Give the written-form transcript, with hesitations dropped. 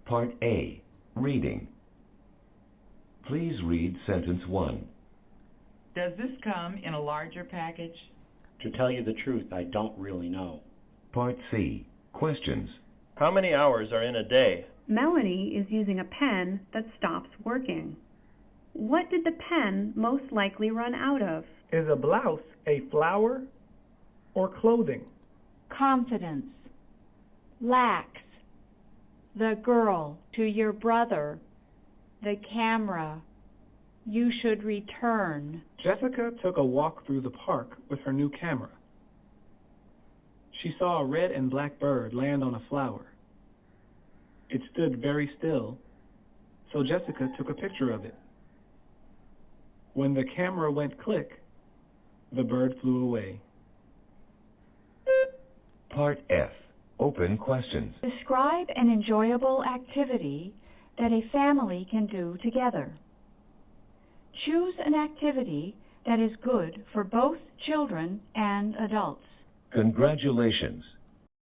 Part A, Reading. Please read sentence 1. Does this come in a larger package? To tell you the truth, I don't really know. Part C, Questions. How many hours are in a day? Melanie is using a pen that stops working. What did the pen most likely run out of? Is a blouse a flower or clothing? Confidence. Lax. The girl. To your brother. The camera. You should return. Jessica took a walk through the park with her new camera. She saw a red and black bird land on a flower. It stood very still, so Jessica took a picture of it. When the camera went click, the bird flew away. Part F, Open Questions. Describe an enjoyable activity that a family can do together. Choose an activity that is good for both children and adults. Congratulations!